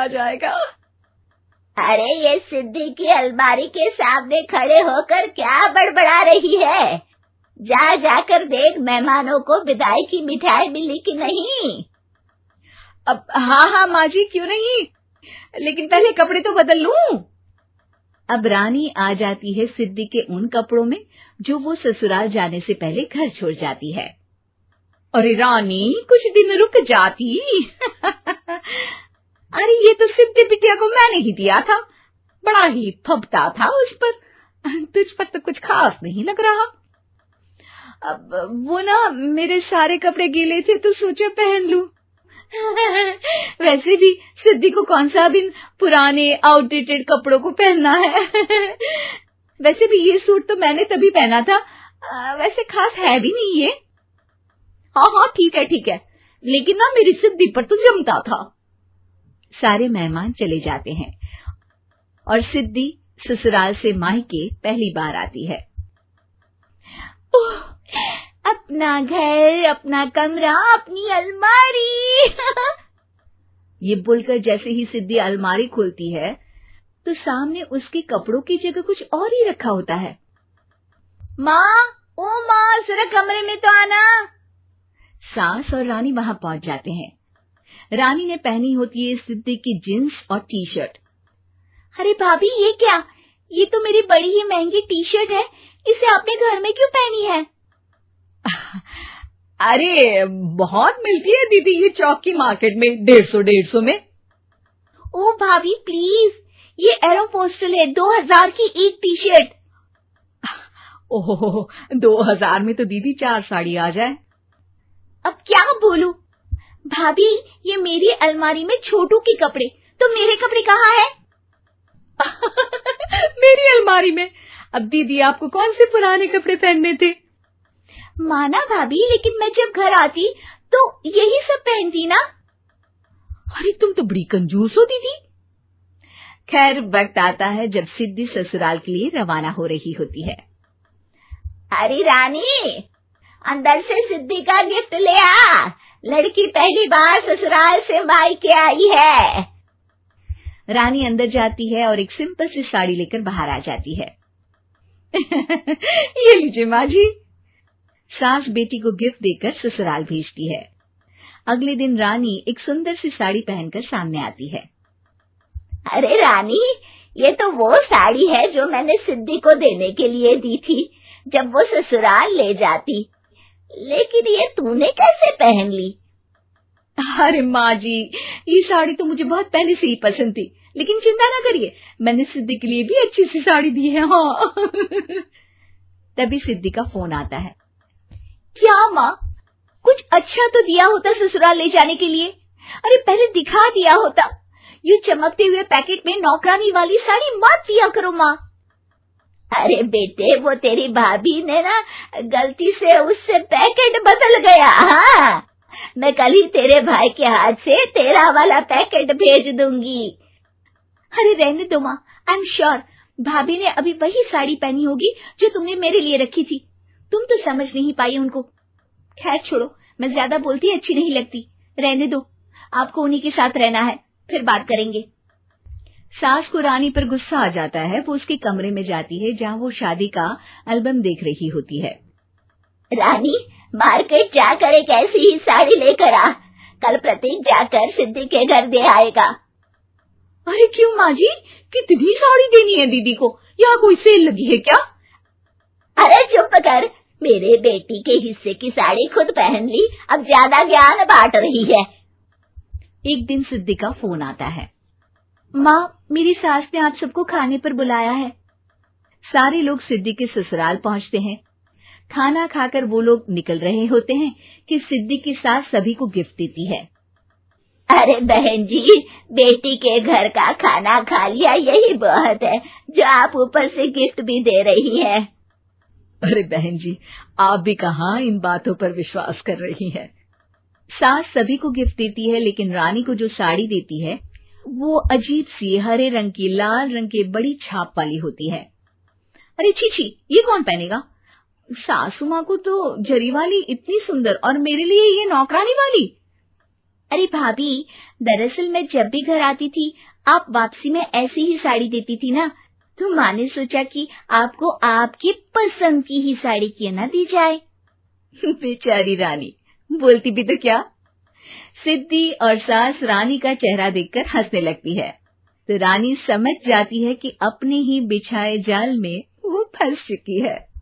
आ जाएगा। अरे ये सिद्धि की अलमारी के सामने खड़े होकर क्या बड़बड़ा रही है? जाकर देख मेहमानों को विदाई की मिठाई मिली कि नहीं। अब हाँ माँ जी, क्यों नहीं, लेकिन पहले कपड़े तो बदल लूं। अब रानी आ जाती है सिद्धि के उन कपड़ों में जो वो ससुराल जाने से पहले घर छोड़ जाती है। अरे रानी, कुछ दिन रुक जाती। अरे ये तो सिद्धि बिटिया को मैंने ही दिया था, बड़ा ही फबता था उस पर, तुझ पर तो कुछ खास नहीं लग रहा। अब वो ना मेरे सारे कपड़े गीले थे तो सोचा पहन लूं। वैसे भी सिद्धि को कौन सा दिन पुराने आउटडेटेड कपड़ों को पहनना है। वैसे भी ये सूट तो मैंने तभी पहना था, वैसे खास है भी नहीं ये। हाँ ठीक है, लेकिन ना मेरी सिद्धि पर तो जमता था। सारे मेहमान चले जाते हैं और सिद्धि ससुराल से मायके पहली बार आती है। अपना घर, अपना कमरा, अपनी अलमारी। ये बोलकर जैसे ही सिद्धि अलमारी खोलती है तो सामने उसके कपड़ों की जगह कुछ और ही रखा होता है। माँ, ओ माँ, जरा कमरे में तो आना। सास और रानी वहां पहुंच जाते हैं। रानी ने पहनी होती है सिद्धि की जींस और टी शर्ट। अरे भाभी, ये क्या? ये तो मेरी बड़ी ही महंगी टी शर्ट है, इसे आपने घर में क्यों पहनी है? अरे बहुत मिलती है दीदी ये चौक की मार्केट में, 150 में। ओ भाभी प्लीज, ये एरोपोस्टल है, 2000 की एक टी शर्ट। ओहो, 2000 में तो दीदी 4 साड़ी आ जाए। अब क्या बोलूं भाभी, ये मेरी अलमारी में छोटू के कपड़े, तो मेरे कपड़े कहाँ हैं? मेरी अलमारी में। अब दीदी आपको कौन से पुराने कपड़े पहनने थे? माना भाभी, लेकिन मैं जब घर आती तो यही सब पहनती ना। अरे तुम तो बड़ी कंजूस हो दीदी। खैर, वक्त आता है जब सिद्धि ससुराल के लिए रवाना हो रही होती है। अरे रानी, अंदर से सिद्धि का गिफ्ट ले आ, लड़की पहली बार ससुराल से मायके आई है। रानी अंदर जाती है और एक सिंपल सी साड़ी लेकर बाहर आ जाती है। ये लीजिए माँ जी। सास बेटी को गिफ्ट देकर ससुराल भेजती है। अगले दिन रानी एक सुंदर सी साड़ी पहनकर सामने आती है। अरे रानी, ये तो वो साड़ी है जो मैंने सिद्धि को देने के लिए दी थी जब वो ससुराल ले जाती, लेकिन ये तूने कैसे पहन ली? अरे माँ जी, ये साड़ी तो मुझे बहुत पहले से ही पसंद थी, लेकिन चिंता ना करिए, मैंने सिद्धि के लिए भी अच्छी सी साड़ी दी है। हाँ। तभी सिद्धि का फोन आता है। क्या माँ, कुछ अच्छा तो दिया होता ससुराल ले जाने के लिए। अरे पहले दिखा दिया होता। ये चमकते हुए पैकेट में नौकरानी वाली साड़ी मत दिया करो माँ। अरे बेटे, वो तेरी भाभी ने ना गलती से उससे पैकेट बदल गया। हाँ, मैं कल ही तेरे भाई के हाथ से तेरा वाला पैकेट भेज दूंगी। अरे रहने दो माँ, आई एम श्योर भाभी ने अभी वही साड़ी पहनी होगी जो तुमने मेरे लिए रखी थी। तुम तो समझ नहीं पाई उनको। खैर छोड़ो, मैं ज्यादा बोलती अच्छी नहीं लगती, रहने दो, आपको उन्हीं के साथ रहना है, फिर बात करेंगे। सास को रानी पर गुस्सा आ जाता है। वो उसके कमरे में जाती है जहाँ वो शादी का एल्बम देख रही होती है। रानी, मार्केट जाकर एक ऐसी ही साड़ी लेकर आ, कल प्रतीक जाकर सिद्धि के घर दे आएगा। अरे क्यों माँ जी, कितनी साड़ी देनी है दीदी को? यहाँ कोई सेल लगी है क्या? अरे चुप कर, मेरे बेटी के हिस्से की साड़ी खुद पहन ली, अब ज्यादा ज्ञान बांट रही है। एक दिन सिद्धि का फोन आता है। माँ, मेरी सास ने आप सबको खाने पर बुलाया है। सारे लोग सिद्धि के ससुराल पहुँचते हैं। खाना खाकर वो लोग निकल रहे होते हैं कि सिद्धि की सास सभी को गिफ्ट देती है। अरे बहन जी, बेटी के घर का खाना खा लिया, यही बहुत है जो आप ऊपर से गिफ्ट भी दे रही है। अरे बहन जी, आप भी कहाँ इन बातों पर विश्वास कर रही हैं। सास सभी को गिफ्ट देती है, लेकिन रानी को जो साड़ी देती है वो अजीब सी हरे रंग की, लाल रंग की बड़ी छाप वाली होती है। अरे छी, ये कौन पहनेगा? सासू माँ को तो जरी वाली इतनी सुंदर, और मेरे लिए ये नौकरानी वाली। अरे भाभी, दरअसल मैं जब भी घर आती थी आप वापसी में ऐसी ही साड़ी देती थी ना, तो माँ ने सोचा कि आपको आपकी पसंद की ही साड़ी क्यों ना दी जाए। बेचारी रानी, बोलती भी तो क्या। सिद्धि और सास रानी का चेहरा देखकर हंसने लगती है, तो रानी समझ जाती है कि अपने ही बिछाए जाल में वो फंस चुकी है।